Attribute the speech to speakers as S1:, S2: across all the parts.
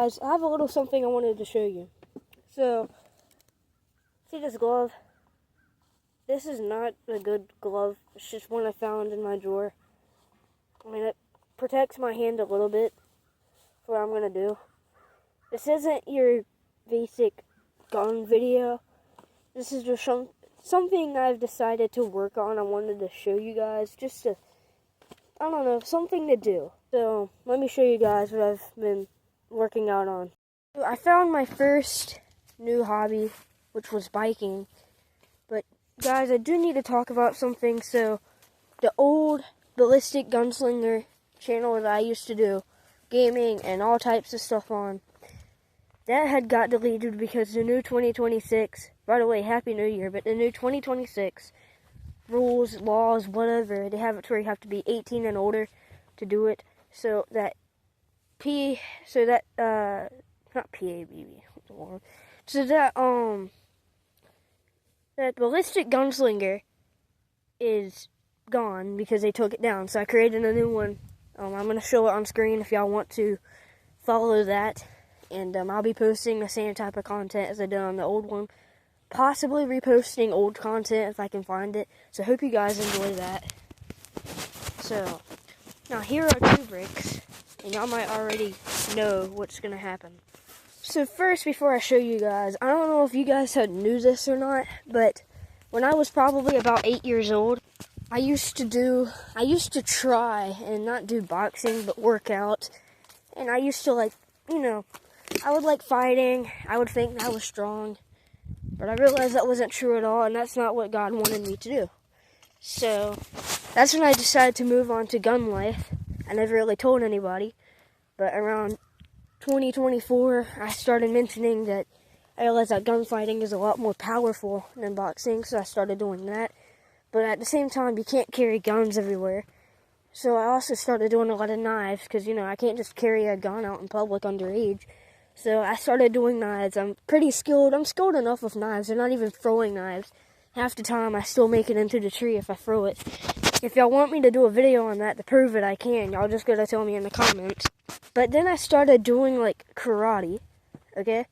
S1: guys, I have a little something I wanted to show you. So, see this glove? This is not a good glove. It's just one I found in my drawer. I mean, it protects my hand a little bit for what I'm going to do. This isn't your basic gun video. This is just something I've decided to work on. I wanted to show you guys just to, I don't know, something to do. So, let me show you guys what I've been working out on. I found my first new hobby, which was biking. But, guys, I do need to talk about something. So, the old Ballistic Gunslinger channel that I used to do gaming and all types of stuff on, that had got deleted because the new 2026, by the way, Happy New Year, but the new 2026 rules, laws, whatever, they have it to where you have to be 18 and older to do it. So that not PABB, so that Ballistic Gunslinger is gone because they took it down. So I created a new one. I'm going to show it on screen if y'all want to follow that. And I'll be posting the same type of content as I did on the old one. Possibly reposting old content if I can find it. So I hope you guys enjoy that. So, now here are 2 bricks. And y'all might already know what's going to happen. So first, before I show you guys, I don't know if you guys knew this or not, but when I was probably about 8 years old, I used to try and not do boxing, but work out. And I used to I would like fighting. I would think I was strong. But I realized that wasn't true at all, and that's not what God wanted me to do. So, that's when I decided to move on to gun life. I never really told anybody. But around 2024, I started mentioning that I realized that gunfighting is a lot more powerful than boxing, so I started doing that. But at the same time, you can't carry guns everywhere. So I also started doing a lot of knives, because, I can't just carry a gun out in public underage. So I started doing knives. I'm pretty skilled. I'm skilled enough with knives. They're not even throwing knives. Half the time, I still make it into the tree if I throw it. If y'all want me to do a video on that to prove it, I can. Y'all just gotta tell me in the comments. But then I started doing, karate, okay?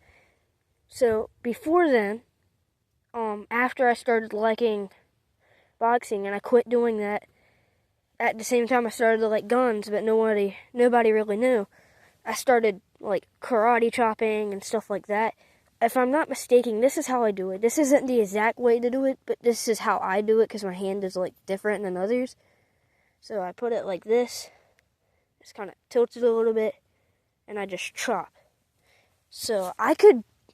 S1: So, before then, after I started liking boxing and I quit doing that, at the same time I started to like guns, but nobody really knew. I started karate chopping and stuff like that. If I'm not mistaken, this is how I do it. This isn't the exact way to do it, but this is how I do it because my hand is different than others. So I put it like this, just kind of tilt it a little bit, and I just chop. So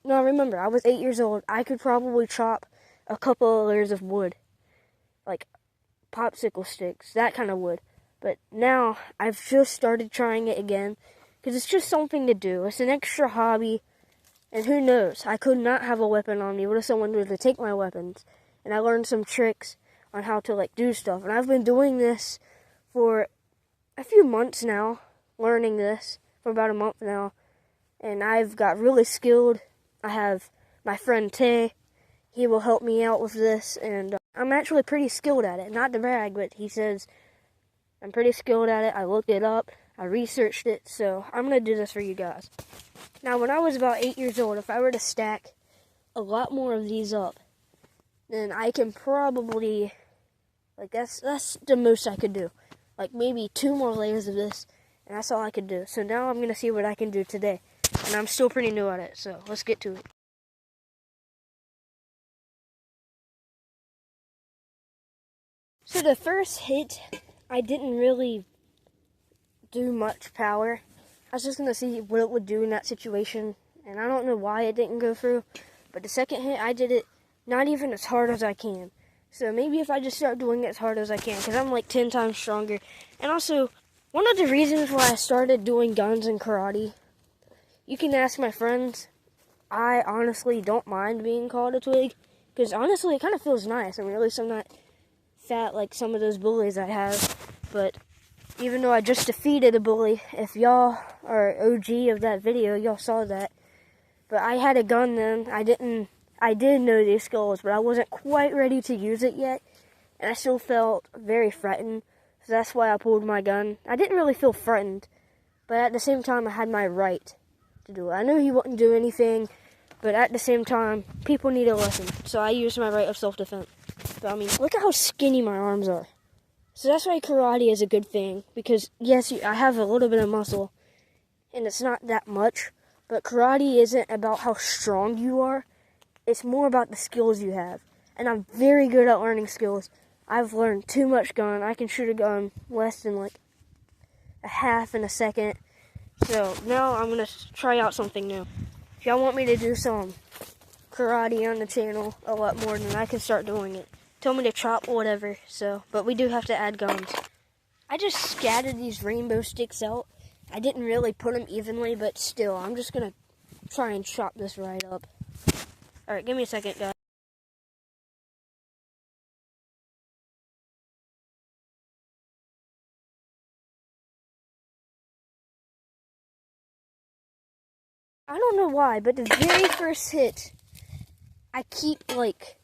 S1: remember, I was 8 years old. I could probably chop a couple of layers of wood, like popsicle sticks, that kind of wood. But now I've just started trying it again. Because it's just something to do. It's an extra hobby. And who knows? I could not have a weapon on me. What if someone were to take my weapons? And I learned some tricks on how to do stuff. And I've been doing this for a few months now. Learning this for about a month now. And I've got really skilled. I have my friend Tay. He will help me out with this. And I'm actually pretty skilled at it. Not to brag, but he says I'm pretty skilled at it. I looked it up. I researched it, so I'm going to do this for you guys. Now, when I was about 8 years old, if I were to stack a lot more of these up, then I can probably, that's the most I could do. Maybe 2 more layers of this, and that's all I could do. So now I'm going to see what I can do today. And I'm still pretty new at it, so let's get to it. So the first hit, I didn't really do much power. I was just going to see what it would do in that situation, and I don't know why it didn't go through, but the second hit, I did it not even as hard as I can. So maybe if I just start doing it as hard as I can, because I'm 10 times stronger. And also, one of the reasons why I started doing guns and karate, you can ask my friends, I honestly don't mind being called a twig, because honestly, it kind of feels nice. I mean, at least I'm not fat like some of those bullies I have, but even though I just defeated a bully, if y'all are OG of that video, y'all saw that. But I had a gun then. I did know these skills, but I wasn't quite ready to use it yet. And I still felt very threatened. So that's why I pulled my gun. I didn't really feel threatened, but at the same time, I had my right to do it. I knew he wouldn't do anything, but at the same time, people need a lesson. So I used my right of self-defense. But I mean, look at how skinny my arms are. So that's why karate is a good thing. Because yes, I have a little bit of muscle, and it's not that much. But karate isn't about how strong you are. It's more about the skills you have. And I'm very good at learning skills. I've learned too much gun. I can shoot a gun less than like a half in a second. So now I'm going to try out something new. If y'all want me to do some karate on the channel a lot more, then I can start doing it. Tell me to chop or whatever. So, but we do have to add guns. I just scattered these rainbow sticks out. I didn't really put them evenly, but still, I'm just going to try and chop this right up. Alright, give me a second, guys. I don't know why, but the very first hit, I keep, like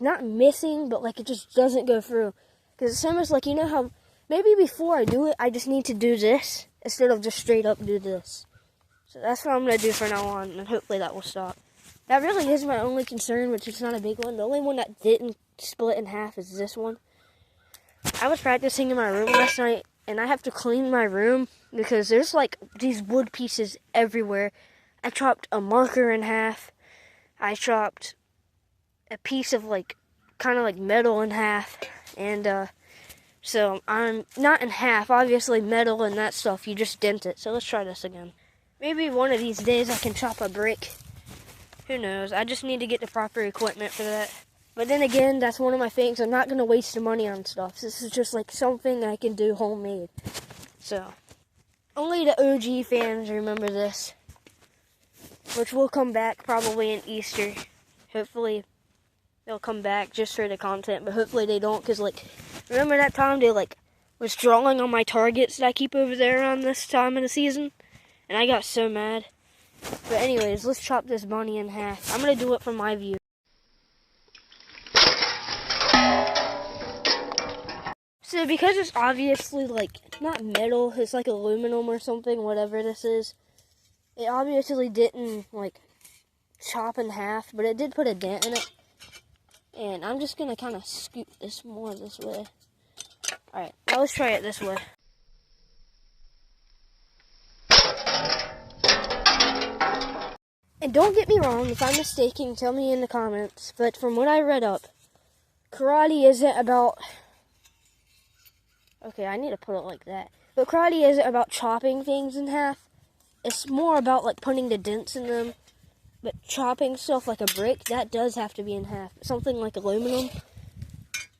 S1: not missing, but, like, it just doesn't go through. Because it's almost like, you know how, maybe before I do it, I just need to do this, instead of just straight up do this. So that's what I'm going to do from now on, and hopefully that will stop. That really is my only concern, which is not a big one. The only one that didn't split in half is this one. I was practicing in my room last night, and I have to clean my room because there's like these wood pieces everywhere. I chopped a marker in half. I chopped a piece of like kind of like metal in half, and so I'm not in half. Obviously metal and that stuff, you just dent it. So let's try this again. Maybe one of these days I can chop a brick. Who knows? I just need to get the proper equipment for that. But then again, that's one of my things. I'm not going to waste the money on stuff. This is just like something I can do homemade. So, only the OG fans remember this. Which will come back probably in Easter. Hopefully, they'll come back just for the content. But hopefully they don't. Because, like, remember that time they, like, was drawing on my targets that I keep over there around this time of the season? And I got so mad. But anyways, let's chop this bunny in half. I'm going to do it from my view. So because it's obviously like, not metal, it's like aluminum or something, whatever this is. It obviously didn't like chop in half, but it did put a dent in it. And I'm just going to kind of scoop this more this way. Alright, now let's try it this way. And don't get me wrong, if I'm mistaken, tell me in the comments. But from what I read up, karate isn't about... Okay, I need to put it like that. But karate isn't about chopping things in half. It's more about, like, putting the dents in them. But chopping stuff like a brick, that does have to be in half. Something like aluminum,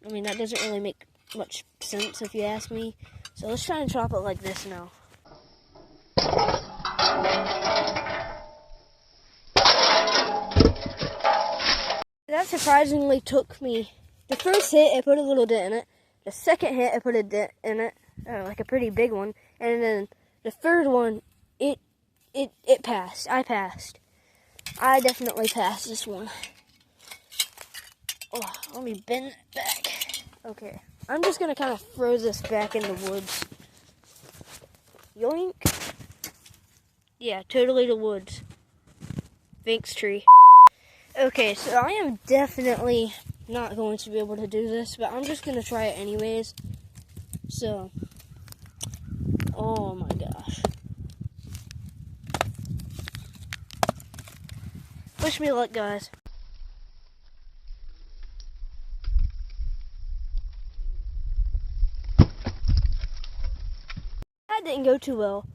S1: I mean, that doesn't really make much sense if you ask me. So let's try and chop it like this now. That surprisingly took me... The first hit, I put a little dent in it. The second hit, I put a dent in it, like a pretty big one. And then the third one, it passed. I passed. I definitely passed this one. Oh, let me bend it back. Okay. I'm just going to kind of throw this back in the woods. Yoink. Yeah, totally the woods. Thanks, tree. Okay, so I am definitely not going to be able to do this, but I'm just going to try it anyways. So, oh my gosh. Wish me luck, guys. That didn't go too well,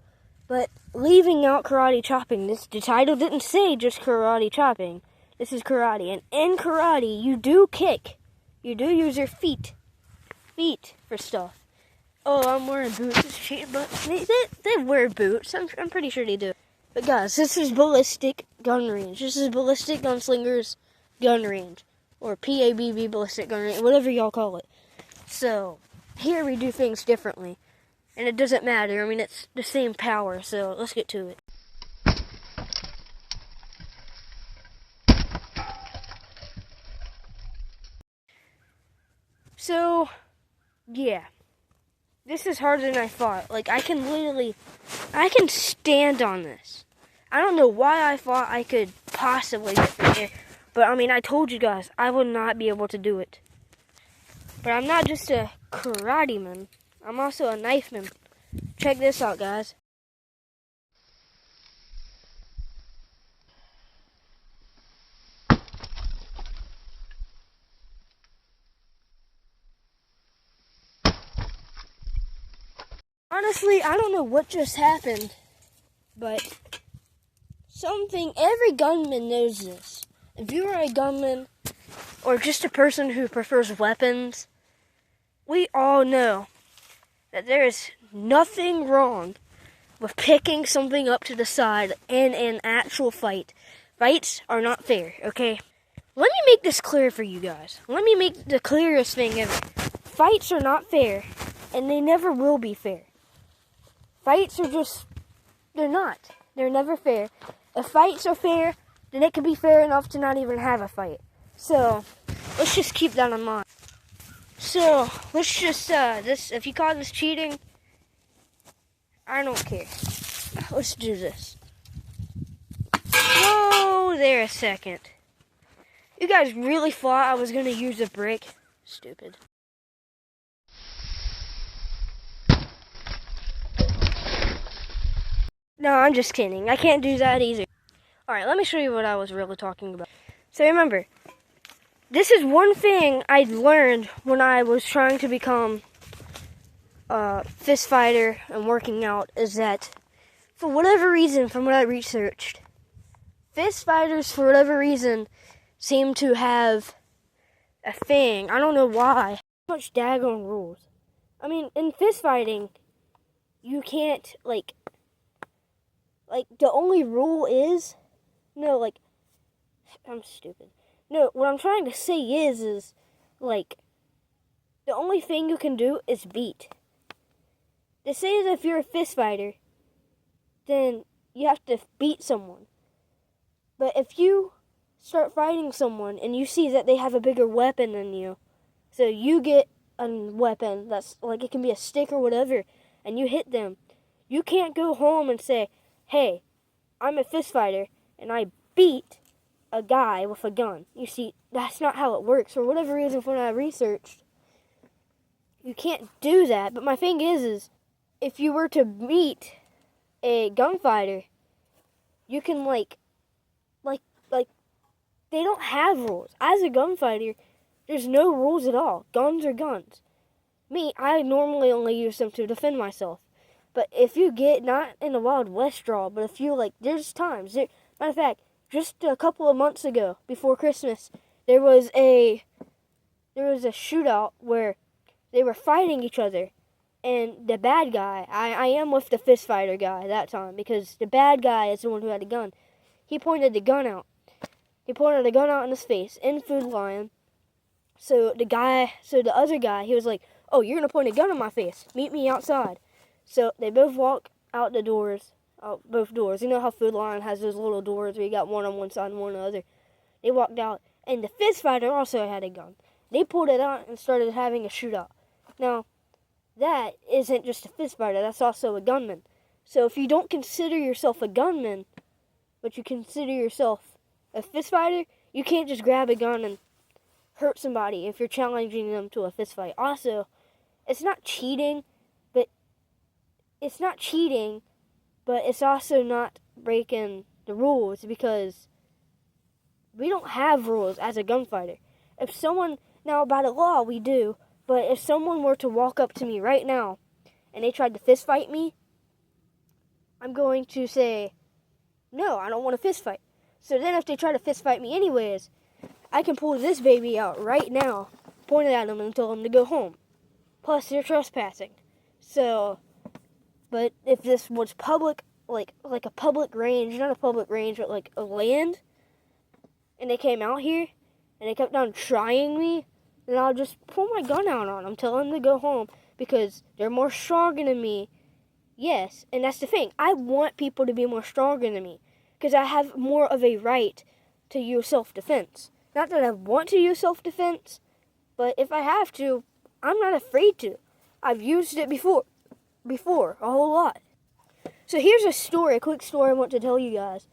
S1: but leaving out karate chopping, the title didn't say just karate chopping. This is karate, and in karate, you do kick. You do use your feet for stuff. Oh, I'm wearing boots, but they wear boots. I'm pretty sure they do. But guys, this is ballistic gun range. This is ballistic gunslingers gun range, or PABB ballistic gun range, whatever y'all call it. So here we do things differently, and it doesn't matter. I mean, it's the same power. So let's get to it. So, yeah. This is harder than I thought. Like, I can stand on this. I don't know why I thought I could possibly get through here. But, I mean, I told you guys, I would not be able to do it. But I'm not just a karate man. I'm also a knife man. Check this out, guys. Honestly, I don't know what just happened, but every gunman knows this. If you are a gunman, or just a person who prefers weapons, we all know that there is nothing wrong with picking something up to the side in an actual fight. Fights are not fair, okay? Let me make this clear for you guys. Let me make the clearest thing ever. Fights are not fair, and they never will be fair. Fights are they're not. They're never fair. If fights are fair, then it can be fair enough to not even have a fight. So, let's just keep that in mind. So, let's just, if you call this cheating, I don't care. Let's do this. Whoa, there a second. You guys really thought I was going to use a brick? Stupid. No, I'm just kidding. I can't do that either. Alright, let me show you what I was really talking about. So remember, this is one thing I learned when I was trying to become a fist fighter and working out, is that for whatever reason, from what I researched, fist fighters, for whatever reason, seem to have a thing. I don't know why. So much daggone rules. I mean, in fist fighting, you can't, like, the only rule is, I'm stupid. No, what I'm trying to say is, like, the only thing you can do is beat. They say that if you're a fist fighter, then you have to beat someone. But if you start fighting someone and you see that they have a bigger weapon than you, so you get a weapon that's, like, it can be a stick or whatever, and you hit them, you can't go home and say, hey, I'm a fist fighter, and I beat a guy with a gun. You see, that's not how it works. For whatever reason, when I researched, you can't do that. But my thing is if you were to meet a gunfighter, you can, they don't have rules. As a gunfighter, there's no rules at all. Guns are guns. Me, I normally only use them to defend myself. But if you get, not in a Wild West draw, but if you, there's times, matter of fact, just a couple of months ago, before Christmas, there was a shootout where they were fighting each other, and the bad guy, I am with the fist fighter guy that time, because the bad guy is the one who had the gun. He pointed the gun out. He pointed the gun out in his face, in Food Lion. So the other guy, he was like, oh, you're going to point a gun in my face. Meet me outside. So they both walk out the doors, out both doors. You know how Food Lion has those little doors where you got one on one side and one on the other. They walked out, and the fist fighter also had a gun. They pulled it out and started having a shootout. Now, that isn't just a fist fighter, that's also a gunman. So if you don't consider yourself a gunman, but you consider yourself a fist fighter, you can't just grab a gun and hurt somebody if you're challenging them to a fist fight. Also, it's not cheating, but it's also not breaking the rules, because we don't have rules as a gunfighter. If someone, now by the law we do, but if someone were to walk up to me right now and they tried to fist fight me, I'm going to say, no, I don't want to fist fight. So then if they try to fist fight me anyways, I can pull this baby out right now, point it at them and tell them to go home. Plus, they're trespassing. So, but if this was public, like a public range, not a public range, but like a land, and they came out here, and they kept on trying me, then I'll just pull my gun out on them, tell them to go home, because they're more stronger than me. Yes, and that's the thing. I want people to be more stronger than me, because I have more of a right to use self-defense. Not that I want to use self-defense, but if I have to, I'm not afraid to. I've used it before, a whole lot. So here's a quick story I want to tell you guys.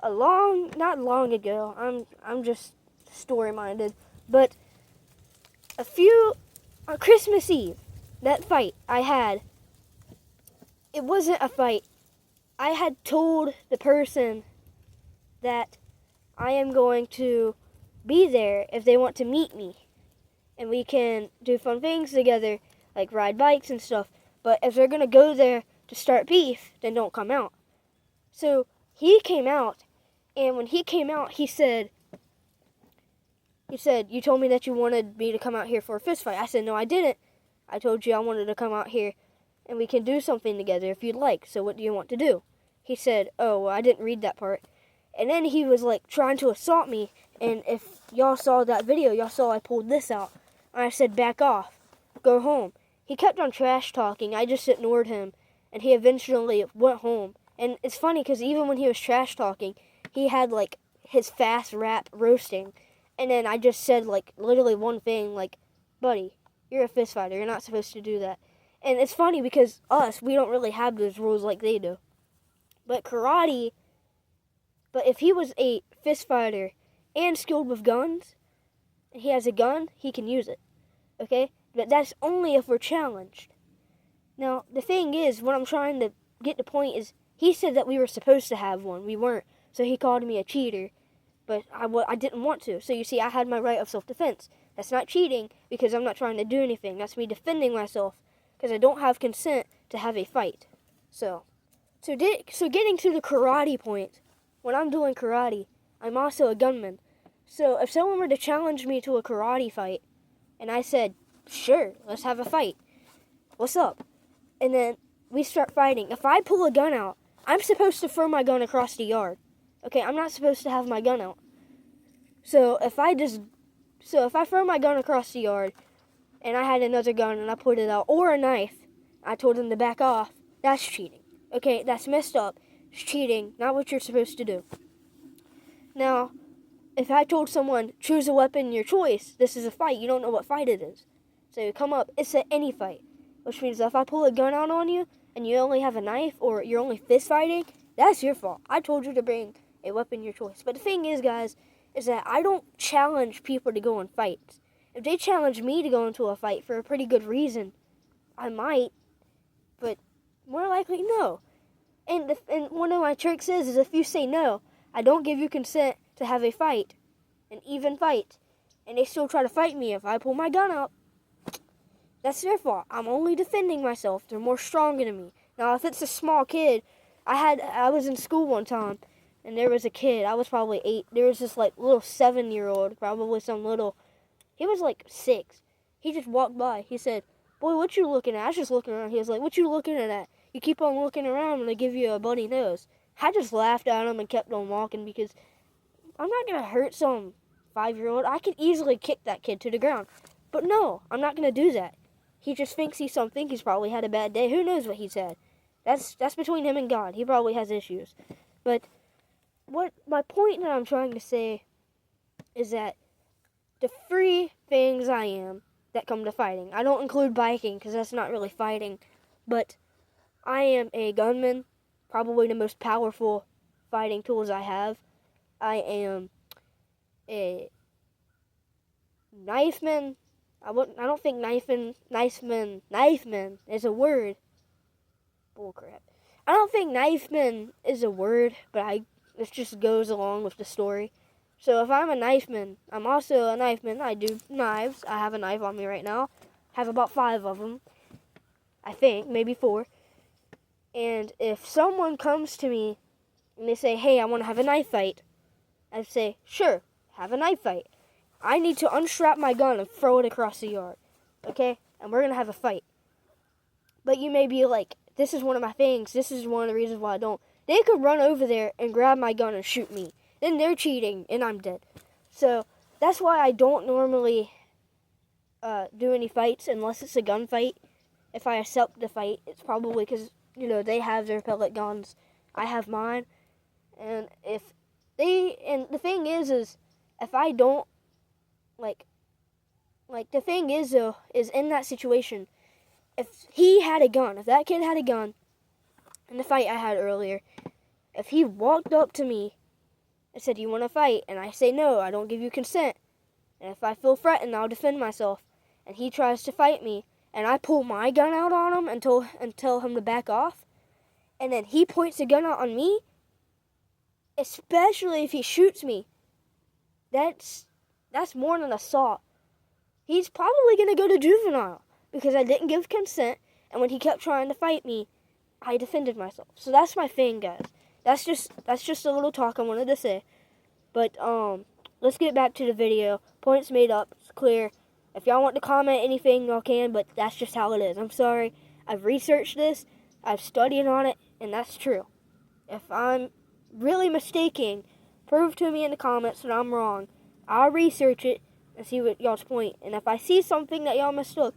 S1: Not long ago, I'm just story-minded, but on Christmas Eve, that fight I had, it wasn't a fight. I had told the person that I am going to be there if they want to meet me, and we can do fun things together, like ride bikes and stuff. But if they're gonna go there to start beef, then don't come out. So he came out, and when he came out, he said, you told me that you wanted me to come out here for a fist fight. I said, no, I didn't. I told you I wanted to come out here and we can do something together if you'd like. So what do you want to do? He said, oh, well, I didn't read that part. And then he was like trying to assault me. And if y'all saw that video, y'all saw I pulled this out. And I said, back off. Go home. He kept on trash talking. I just ignored him. And he eventually went home. And it's funny because even when he was trash talking, he had like his fast rap roasting. And then I just said like literally one thing, like, buddy, you're a fist fighter. You're not supposed to do that. And it's funny because we don't really have those rules like they do. But if he was a fist fighter and skilled with guns, and he has a gun, he can use it. Okay? But that's only if we're challenged. Now, the thing is, what I'm trying to get the point is, he said that we were supposed to have one. We weren't. So he called me a cheater. But I didn't want to. So you see, I had my right of self-defense. That's not cheating because I'm not trying to do anything. That's me defending myself because I don't have consent to have a fight. So getting to the karate point, when I'm doing karate, I'm also a gunman. So if someone were to challenge me to a karate fight, and I said, sure, let's have a fight. What's up? And then we start fighting. If I pull a gun out, I'm supposed to throw my gun across the yard. Okay, I'm not supposed to have my gun out. So if I throw my gun across the yard, and I had another gun and I put it out, or a knife, I told him to back off, that's cheating. Okay, that's messed up. It's cheating, not what you're supposed to do. Now, if I told someone, choose a weapon your choice, this is a fight, you don't know what fight it is. So you come up, it's any fight. Which means if I pull a gun out on you, and you only have a knife, or you're only fist fighting, that's your fault. I told you to bring a weapon your choice. But the thing is, guys, is that I don't challenge people to go in fights. If they challenge me to go into a fight for a pretty good reason, I might, but more likely no. And one of my tricks is if you say no, I don't give you consent to have a fight, an even fight, and they still try to fight me if I pull my gun out, that's their fault. I'm only defending myself. They're more stronger than me. Now, if it's a small kid, I was in school one time, and there was a kid, I was probably 8, there was this like little 7-year-old, probably he was like 6. He just walked by. He said, boy, what you looking at? I was just looking around. He was like, what you looking at? You keep on looking around and they give you a bloody nose. I just laughed at him and kept on walking because I'm not going to hurt some 5-year-old. I could easily kick that kid to the ground. But no, I'm not going to do that. He just thinks he's something. He's probably had a bad day. Who knows what he's had? That's between him and God. He probably has issues. But what my point that I'm trying to say is that the 3 things I am that come to fighting. I don't include biking because that's not really fighting. But I am a gunman, probably the most powerful fighting tools I have. I am a knifeman. I don't think knifeman is a word. Bullcrap. I don't think knifeman is a word, but it just goes along with the story. So if I'm a knifeman, I'm also a knifeman. I do knives. I have a knife on me right now. I have about 5 of them. I think, maybe 4. And if someone comes to me and they say, hey, I want to have a knife fight, I say, sure, have a knife fight. I need to unstrap my gun and throw it across the yard, okay? And we're going to have a fight. But you may be like, this is one of my things. This is one of the reasons why I don't. They could run over there and grab my gun and shoot me. Then they're cheating, and I'm dead. So that's why I don't normally do any fights unless it's a gunfight. If I accept the fight, it's probably because, they have their pellet guns. I have mine. And the thing is if I don't, the thing is, though, is in that situation, if he had a gun, if that kid had a gun in the fight I had earlier, if he walked up to me and said, "You want to fight?" and I say, "No, I don't give you consent," and if I feel threatened, I'll defend myself, and he tries to fight me, and I pull my gun out on him and tell him to back off, and then he points a gun out on me, especially if he shoots me, that's more than assault. He's probably going to go to juvenile because I didn't give consent, and when he kept trying to fight me, I defended myself. So that's my thing, guys. That's just a little talk I wanted to say. But let's get back to the video. Points made up. It's clear. If y'all want to comment anything, y'all can, but that's just how it is. I'm sorry. I've researched this. I've studied on it, and that's true. If I'm really mistaken, prove to me in the comments that I'm wrong. I'll research it and see what y'all's point. And if I see something that y'all mistook,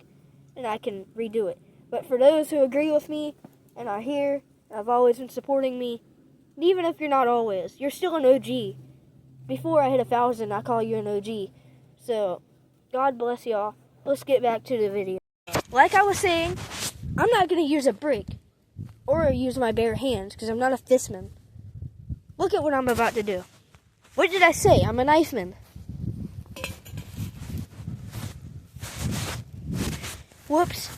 S1: then I can redo it. But for those who agree with me and are here, and have always been supporting me, and even if you're not always, you're still an OG. Before I hit 1,000, I call you an OG. So, God bless y'all. Let's get back to the video. Like I was saying, I'm not going to use a brick or use my bare hands because I'm not a fistman. Look at what I'm about to do. What did I say? I'm a knifeman. Whoops.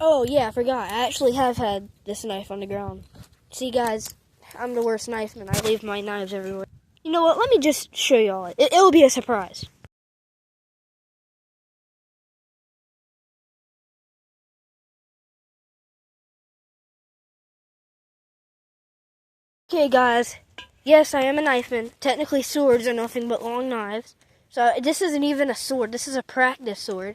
S1: Oh yeah, I forgot. I actually have had this knife on the ground. See guys, I'm the worst knifeman. I leave my knives everywhere. You know what? Let me just show y'all it. It'll be a surprise. Okay guys, yes I am a knifeman. Technically swords are nothing but long knives. So this isn't even a sword, this is a practice sword.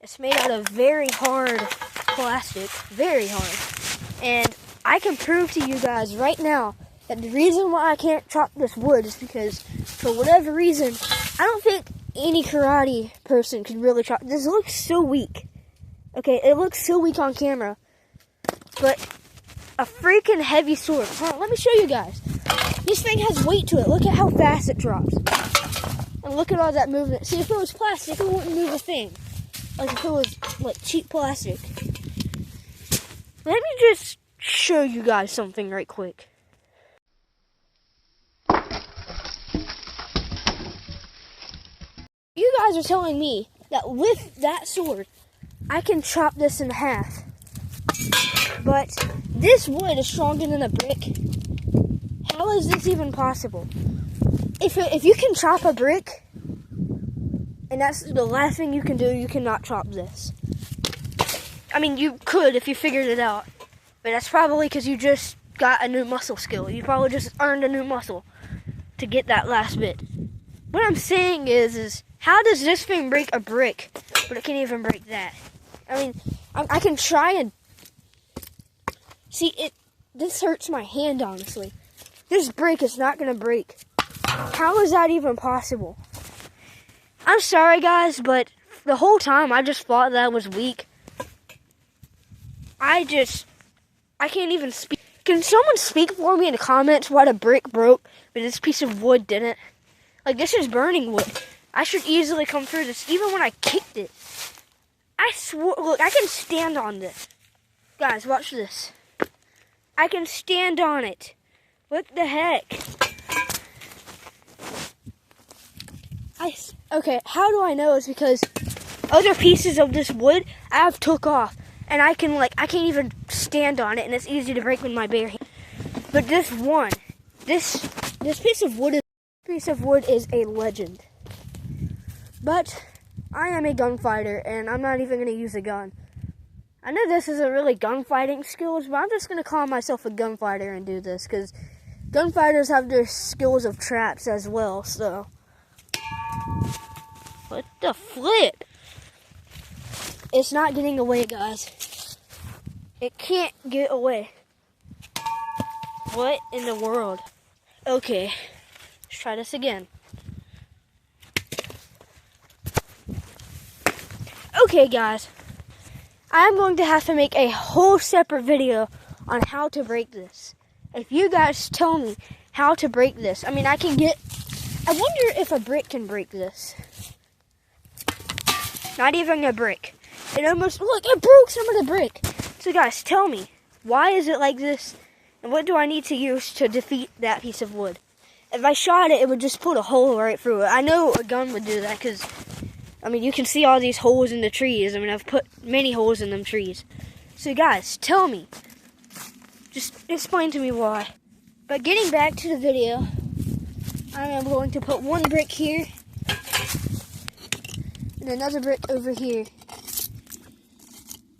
S1: It's made out of very hard plastic, very hard. And I can prove to you guys right now that the reason why I can't chop this wood is because for whatever reason, I don't think any karate person could really chop. This looks so weak. Okay, it looks so weak on camera. But a freaking heavy sword. Hold on, let me show you guys. This thing has weight to it. Look at how fast it drops. And look at all that movement. See, if it was plastic, it wouldn't move a thing. Like if it was like cheap plastic. Let me just show you guys something right quick. You guys are telling me that with that sword, I can chop this in half. But this wood is stronger than a brick. How is this even possible? If you can chop a brick, and that's the last thing you can do, you cannot chop this. I mean, you could if you figured it out. But that's probably because you just got a new muscle skill. You probably just earned a new muscle to get that last bit. What I'm saying is how does this thing break a brick, but it can't even break that? I mean, I can try and... See, this hurts my hand, honestly. This brick is not going to break. How is that even possible? I'm sorry, guys, but the whole time I just thought that was weak. I can't even speak. Can someone speak for me in the comments why the brick broke, but this piece of wood didn't? Like, this is burning wood. I should easily come through this, even when I kicked it. I swore, look, I can stand on this. Guys, watch this. I can stand on it. What the heck? Okay, how do I know? It's because other pieces of this wood I have took off. And I can't even stand on it, and it's easy to break with my bare hand. But this one, this piece of wood is a legend. But I am a gunfighter, and I'm not even going to use a gun. I know this isn't really gunfighting skills, but I'm just going to call myself a gunfighter and do this, because gunfighters have their skills of traps as well, so. What the flip? It's not getting away, guys. It can't get away. What in the world? Okay, let's try this again. Okay, guys. I'm going to have to make a whole separate video on how to break this. If you guys tell me how to break this, I mean, I wonder if a brick can break this. Not even a brick. It almost, look, it broke some of the brick. So guys, tell me, why is it like this? And what do I need to use to defeat that piece of wood? If I shot it, it would just put a hole right through it. I know a gun would do that because, I mean, you can see all these holes in the trees. I mean, I've put many holes in them trees. So guys, tell me. Just explain to me why. But getting back to the video, I am going to put one brick here and another brick over here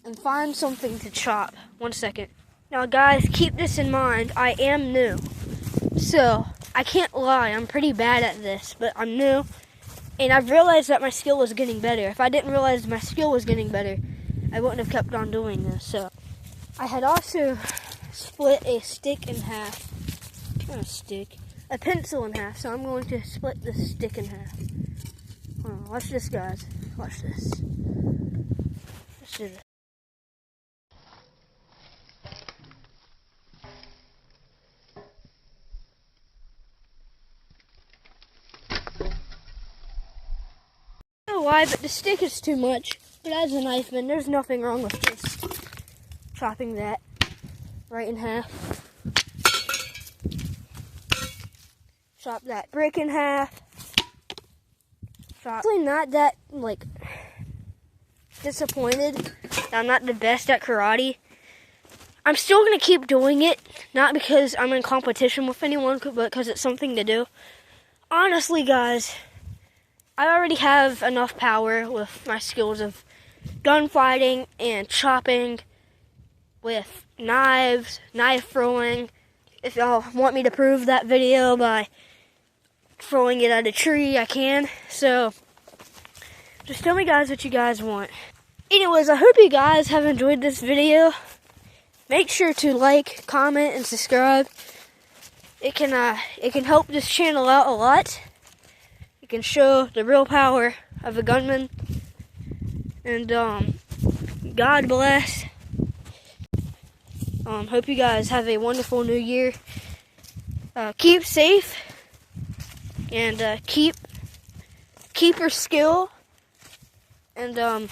S1: and find something to chop. 1 second. Now guys, keep this in mind. I am new. So, I can't lie. I'm pretty bad at this, but I'm new. And I've realized that my skill was getting better. If I didn't realize my skill was getting better, I wouldn't have kept on doing this. So, I had also split a stick in half. Not a stick. A pencil in half. So I'm going to split the stick in half. Hold on, watch this, guys. Watch this. Let's do this. I don't know why, but the stick is too much. But as a knifeman, there's nothing wrong with just chopping that right in half. Chop that brick in half. Actually not that, like, disappointed that I'm not the best at karate. I'm still going to keep doing it, not because I'm in competition with anyone, but because it's something to do. Honestly, guys, I already have enough power with my skills of gunfighting and chopping with knives, knife throwing. If y'all want me to prove that video by throwing it at a tree, I can. So, just tell me, guys, what you guys want. Anyways, I hope you guys have enjoyed this video. Make sure to like, comment, and subscribe. It can help this channel out a lot. It can show the real power of a gunman. And God bless. Hope you guys have a wonderful new year. Keep safe. And keep your skill. And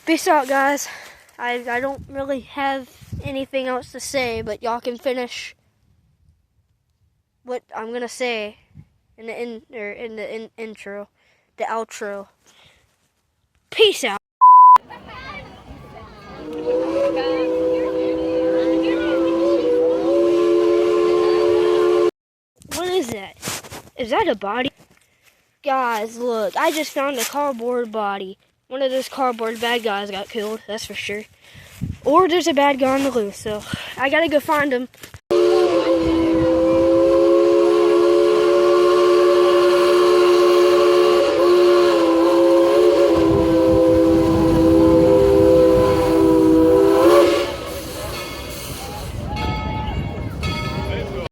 S1: peace out, guys. I don't really have anything else to say, but y'all can finish what I'm gonna say in the intro, the outro. Peace out. What is that? Is that a body? Guys, look, I just found a cardboard body. One of those cardboard bad guys got killed, that's for sure. Or there's a bad guy on the loose, so I gotta go find him.